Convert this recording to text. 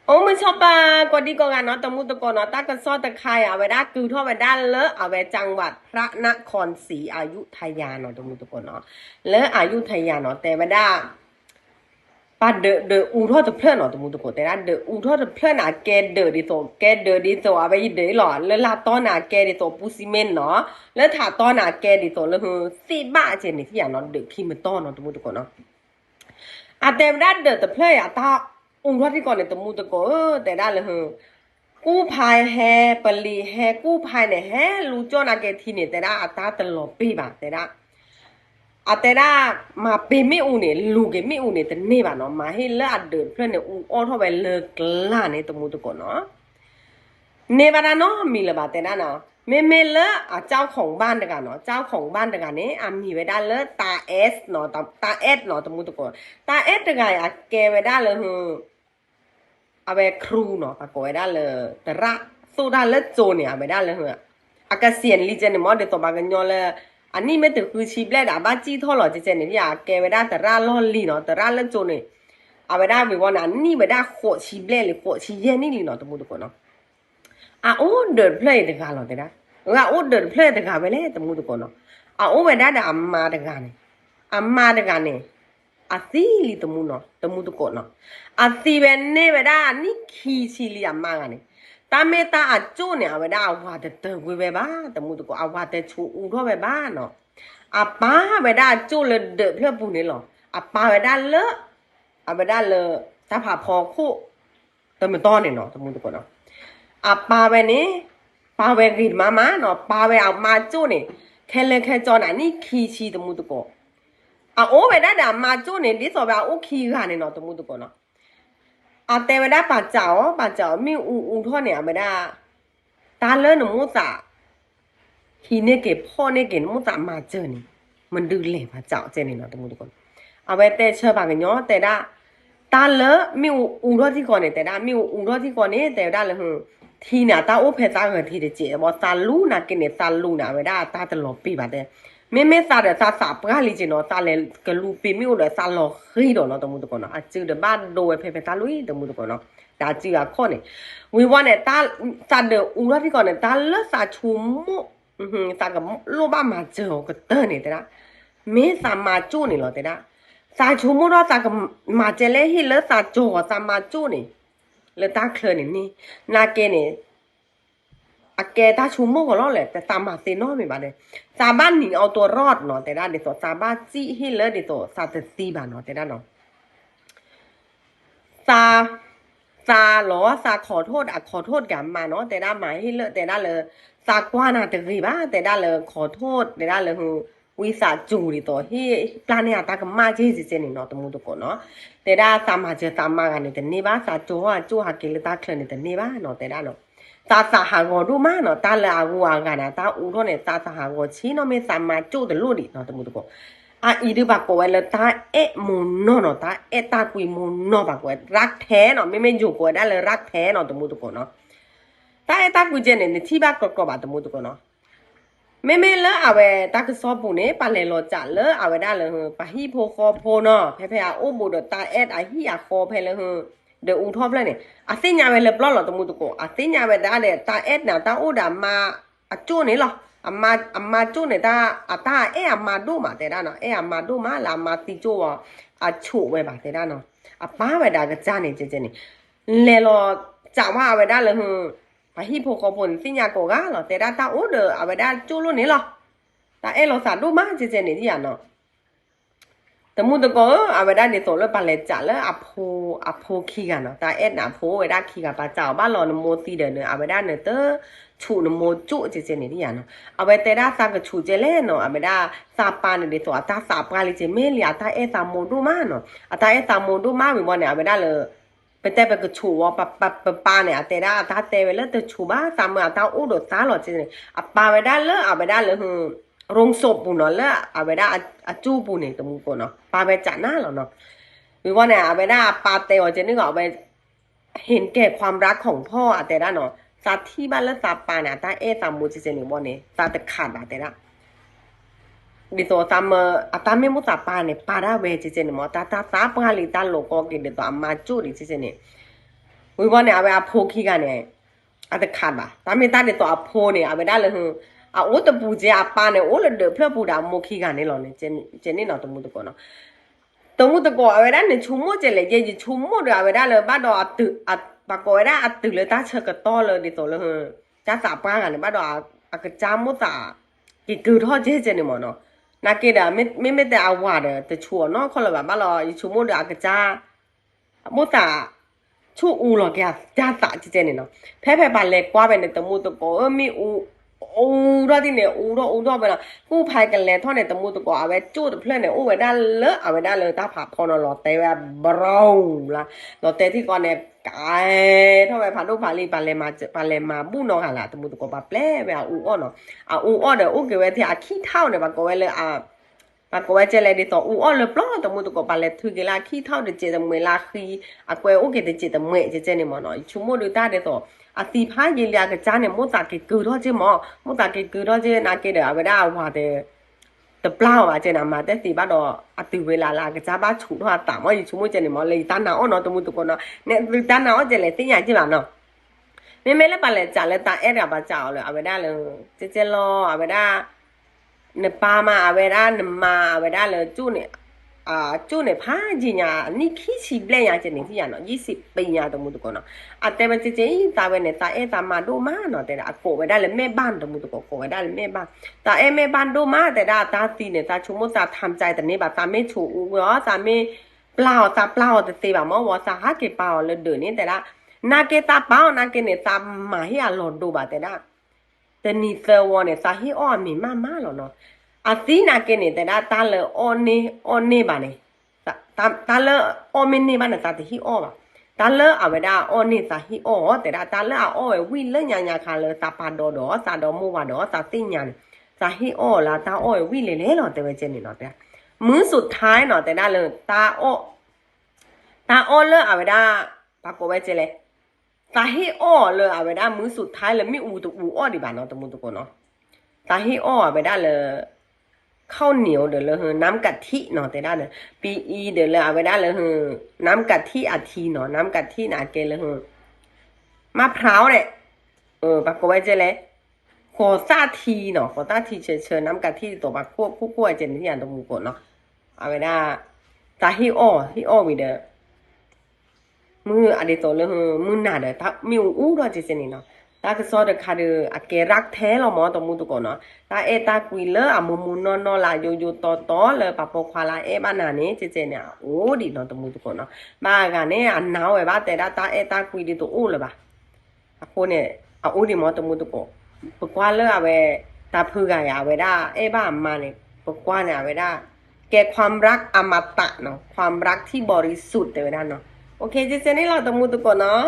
โอ้มันชอบปะกอดีกอกันเนาะตะมุตะกอนเนาะตากระซ้อตะไคร้เอาไว้ได้คือทั่วไปด้านเลอะเอาไว้จังหวัดพระนครศรีอยุธยาเนาะตะมุตะกอนเนาะเลอะอยุธยาเนาะแต่ไม่ได้ปะเดออูทั่วจะเพลินเนาะตะมุตะกอนแต่ละเดออูทั่วจะเพลินอะแกเดอดิโซแกเดอดิโซเอาไว้เดอหล่อแล้วลาตอนอะแกดิโซปูซิเมนเนาะแล้วถ้าตอนอะแกดิโซแล้วคือสิบ้าเจนนี่ที่อย่างเนาะเดอขี้มันต้อนเนาะตะมุตะกอนเนาะอะแต่ไม่ได้เดอแต่เพลินอะตาอุ้งทั่วที่ก่อนเนี่ยตะมุตะกอนแต่ได้เลยฮะ กู้ภัยแฮปลีแฮกู้ภัยเนี่ยแฮรู้จ้นาเกทีเนี่ยแต่ละอัตราตลอดปีบ่ะแต่ละอัตรามาปีไม่อูเนี่ยลูกเกไม่อูเนี่ยแต่เนี่ยบ่ะเนาะมาให้เลิกเดินเพื่อนเนี่ยอูอ้อเท่าไปเลิกกล้าเนี่ยตะมูตะก่อนเนาะเนี่ยบ่ะเนาะมีละบ่ะแต่ละเนาะเมเลอะเจ้าของบ้านเด็กันเนาะเจ้าของบ้านเด็กันเนี่ยมีไว้ได้เลยตาเอสเนาะตาเอสเนาะตะมูตะก่อนตาเอสเด็กันอะแกไว้ได้เลยฮึ abe cru no pa ko da le tra so da le zo ne abe da le hu aka sien li je ne mo de to ba ga nyo le ani me de ku chi ble da ba ji tho lo je je ne ya ke be da tra lo li no tra le zo ne abe da bi wo na ni be da kho chi ble le kho chi ye ni li no to mu to ko no a order play de ga lo de da ga order play de ga be le to mu to ko no a o be da amma de ga ne amma de ga ne အသီလီတမှုနော်တမှုတကောနော်အသီပဲနေပဲဒါနိခီချီလီအမကနေတမေတာအကျိုးနေအဝဒါဝါတဲ့ဝေပဲပါတမှုတကောအဝတဲ့ချူဦးတော့ပဲပါနော်အပါပဲဒါကျိုးလေဒဖလပူနေလောအပါပဲဒါလေအပဲဒါလေတဖာဖော်ခုတမတော်နေနော်တမှုတကောနော်အပါပဲနေပါပဲဂိမမနော်ပါပဲအမကျိုးနေခဲလေခဲကြောနာနိခီချီတမှုတကော啊，我为了的嘛，做呢，你说吧，我去看呢，都没得过呢。啊，但为了把脚，没有拖呢，为了打了那么大，他那个泡那个那么大嘛做呢，มันดูเลย把脚这里呢，都没得过。啊，为แต่เชื่อ把个鸟，แต่ละ打了没有拖ที่ก่อนเนี่ยแต่ละ没有拖ที่ก่อนเนี่ยแต่ละเลยทีเนี่ยตาโอเพตาเงินทีเดียวเจ๊บอกซาลูนะกินเนี่ยซาลูนะเวลาตาตลอดปีแบบเนี้ย ม่ซาเดซาสาปกาลิจิโนซาเลกลูปีมิโอเดซาโลฮีโดเนาะตมุตโกเนาะอะจือเดบ้านโดเเพตาลุยตมุตโกเนาะดาจืออะข้อเนี่ยวิวันเนี่ยตาซาเดอูราที่ก่อนเนี่ยตาเลซาชูมุซากับโลบ้ามาเจอก็เตอร์เนี่ยแต่ละเมซามาจูเนี่ยเหรอแต่ละซาชูมุรอซากับมาเจเลฮิเลซาโจซามาจูเนี่ยเลตาเคลเนี่ยนี่นาเกเนี่ยอะแกตาชูโมก็รอดแหละแต่ตามมาเซนอไม่บาเลยซาบ้านหนีเอาตัวรอดเนาะแต่ด้านเดี๋ยวซาบ้าจี้ให้เลยเดี๋ยวซาจะซีบานเนาะแต่ด้านเนาะซาซาหรอซาขอโทษขอโทษกันมาเนาะแต่ด้านหมายให้เลยแต่ด้านเลยซากว่านาแต่รีบ้าแต่ด้านเลยขอโทษแต่ด้านเลยคือวิสาจูดิตัวที่ปลาเนี่ยตากมาเจสิเจนี่เนาะตมุตุกเนาะแต่ด้านซามาเจซามากันเนี่ยแต่นี่บ้าซาจูว่าจูหากิเลตาเคลเนี่ยแต่นี่บ้าเนาะแต่ด้านเนาะซาหาโกดูมาเนาะตาละกูอ่างกันนะตาอูโทเนี่ยซาหาโกชีเนาะไม่ซามาจูแต่ลุดิเนาะตมุตุกอ่ะอีดูบักโกเวลตามุนเนาะตาตากุยมุนเนาะบักโกรักแท้เนาะไม่อยู่โกได้เลยรักแท้เนาะตมุตุกเนาะตากุยเจเนี่ยที่บักก็บาตมุตุกเนาะไม่เลอะเอาไว้ตาคือซอปูเนี่ยปาเลโลจัดเลอะเอาไว้ได้เลยปะฮีโพคอโพเนาะเพอาโอบูดตาอะฮีอะคอเพเลยเดี๋ยวอูทอปเลยเนี่ยอาเซียนไปเลยปล้อหรอตมุตุโกอาเซียนไปได้เลยตาเนี่ยตาอูดามาจูนี่หรออามาจูเนี่ยตาอามาดูมาแต่ด้านเนาะอามาดูมาลามาติจูชูไว้บ่าแต่ด้านเนาะป้าไปได้ก็จ้าเนี่ยเจเนี่ยเลยรอจ่าว่าเอาไว้ได้เลยไปฮิโปโคปนสิญญาโกกาหรอแต่ด้านตาอูเดอเอาไว้ได้จูรุ่นนี้หรอตาเราสาดูมาเจเนี่ยที่อ่ะเนาะแต่มุดก็เอาไว้ได้ในตัวเลยปลาเล็ดจัดเลยอโพขี้กันเนาะแต่นะโพไว้ได้ขี้กันปลาเจ้าบ้านเราเนโมตีเดินเนเอาไว้ได้เนเตอชูเนโมจุเจนี่ที่อย่างเนาะเอาไว้แต่ได้ซากชูเจเล่เนาะเอาไว้ได้ซาปานในตัวตาซาปาลิเจเมลียตาซาโมดูมาเนาะตาซาโมดูมาวิวันเนี่ยเอาไว้ได้เลยเป็นแต่เป็นกชูว่าปาเนี่ยแต่ได้ตาเตไว้เลยแต่ชูบ้าตามมือตาอู้ดตาหล่อเจนี่ปาไว้ได้เลยเอาไว้ได้เลยรงศพปูเนาะแล้วเอาไปได้จูปูเนี่ยตะมูปูเนาะปาไปจัดหน้าเหรอเนาะวิว่าเนี่ยเอาไปได้ปาเตวจะนึกออกไปเห็นแก่ความรักของพ่อแต่ได้เนาะซาที่บ้านแล้วซาปาเนี่ยตาตามูจิเจนี่ว่าเนี่ยซาตะขาดแต่ละดิโซตามตาไม่มุตาปาเนี่ยปาได้เวจิเจนี่มั้งตาซาปาลิตาโลโก้กินดิโซอามาจูดิจิเจนี่ ဝေဘောเนี่ยအဖိုးခိကနေအတခါပါဒါမေတာတဲ့တော့အဖိုးနေအဝဒါလေဟအိုတပူကြအပါနေအိုလဒဖလပူတာမိုခိကနေလောနေကျနေတော့တမှုတကောနော်တမှုတကောအဝဒါနေချုံမို့ကျလေကြေချုံမို့တယ်အဝဒါလေဘာတော့ဘကောရအတူလေတာချက်ကတော့လေဒီတော့လေဂျာစာပါကနေဘာတော့အကကြမို့တာဒီကူတော့ကျနေမနော်နာကေတာမေတဲ့အဝါတယ်တချို့နော်ခေါ်လာပါဘာလို့ချုံမို့တာအကကြမို့တာချို့ဦးလောကကြာတာကျနေနော်ဖဲပါလေကွာပဲနေတမှုတကောမီဦးဦးရတဲ့နေဦးတော့ပဲလားကိုဖိုင်ကလေးထောင်းတဲ့တမှုတကောအပဲကျို့တဖလက်နေဦးဝဲဒါလေအဝဲဒါလေတာဖာဖော်နော်လောတဲဘရောင်းလားလောတဲတိကောနေကိုင်ထောင်းပဲဖာတို့ဖာလေးပါလဲမှာဘူးနော်ဟာလားတမှုတကောပါပလဲပဲဦးအော်နော်ဦးအော်တယ်ဦးကဝဲတဲ့အခီထောင်းတယ်ပါကောဝဲလေပါကောဝဲကျလဲဒီတော့ဦးအော်လေပလောတမှုတကောပါလဲသူကလာခီထောင်းတဲ့ကျေတမွေလာခီအကွယ်ဦးကတဲ့ကျေတမွေကျနေမနော်ချုံမို့လို့တာတဲ့တော့အတီဖားကြီးလျာကကြားနေမို့တာကေကူတော့ချင်းမောမို့တာကေကူတော့ချင်းနာကေတယ်အဝဒါဟွာတဲ့တပလောက်ပါကျနာမှာတက်စီပါတော့အတီဝေလာကကြားပါခြူတော့တာမောချုံမို့ကျနေမောလေတနာအော်နော်တမှုတကောနော်နဲ့တနာအော်ကျလေတင်ရကြည့်ပါနော်မေမဲလည်းပါလေကြာလဲတာအဲ့ဒါပါကြောက်လေအဝဒါလေကျလောအဝဒါနေပါမအဝဒါနမအဝဒါလေကျုနေကျုနေဖာကြီးညာနိခိစီပလက်ရကျနေစီရနော်20ပိညာတမှုတကောနော်အတဲမချချင်တာပဲနေတာအဲတာမတို့မနော်တဲ့အကိုပဲဒါလည်းမဲဘန်တမှုတကောကိုပဲဒါလည်းမဲဘန်တာအဲမဲဘန်တို့မတဲ့ဒါတာစီနေတာချုံမတာทำใจတဲ့နေပါတာမဲချူဦးရောတာမဲပလောက်တာပလောက်တဲ့ပါမောဝါစာဟာကေပါလေဒနေတဲ့ဒါနာကေတာပေါနာကေနေတာမာဟီအလော်တို့ပါတဲ့ဒါတနီသဝနေစာဟီအော်မီမလောနော်အသီနာကေနေတဲ့ဒါတာလေအော်နေပါနေတာလေအော်မင်းနေပါနေတာဟီအော်ပါတာလေအဝဒါအော်နေတာဟီအော်တဲ့ဒါတာလေအော်ဝီလညာခါလေစာပါတော့စာတော့မို့ပါတော့စာသိညာစာဟီအော်လာတာအော်ဝီလေတော့တဲ့ပဲကျနေတော့တဲ့มื้อสุดท้ายเนาะแต่ได้เลยตาอ้อเลยအဝဒါဘာကိုပဲကျလဲตาဟီအော်เลยအဝဒါมื้อสุดท้ายเลยမိဦးတူအော်ဒီပါเนาะတမှုတကောเนาะตาဟီအော်အဝဒါเลยข้าวเหนียวเดี๋ยวเลยน้ำกะทิเนาะแต่ได้เลยปีอีเดี๋ยวเลยเอาไปได้เลยน้ำกะทิอาทีเนาะน้ำกะทิน่ะเกเลยมะพร้าวเนี่ยปากกไว้เจเลยขอซาทีเนาะขอซาทีเชิญน้ำกะทิตัวปากคั่วเจนที่อย่างตรงมุกเนาะเอาไปได้ตาฮิอ้อวีเด้อมืออะไรตัวเลยมือหนาเด้อถ้ามีอู้ด้วยเจนี่เนาะตาก็ซอดคาเดอเกรักแท้เราหมอตมุตุก่อนเนาะตาตากุยเลอะมุนนอลาโยต่อเลยปะปอควาลาบ้านน่ะนี่เจเนี่ยโอ้ดิเนาะตมุตุก่อนเนาะบ้ากันเนี่ยอันหนาวไว้บ้าแต่ตาตากุยดิตัวอู้เลยป่ะอะโคเนี่ยอู้ดิหมอตมุตุก่อปะกวาเลอะเวตาพือกะยาเวด้าบ้ามาเนี่ยปะกวาเนี่ยเวด้าแกความรักอมตะเนาะความรักที่บริสุทธิ์แต่เวด้าเนาะโอเคเจนี่เราตมุตุก่อนเนาะ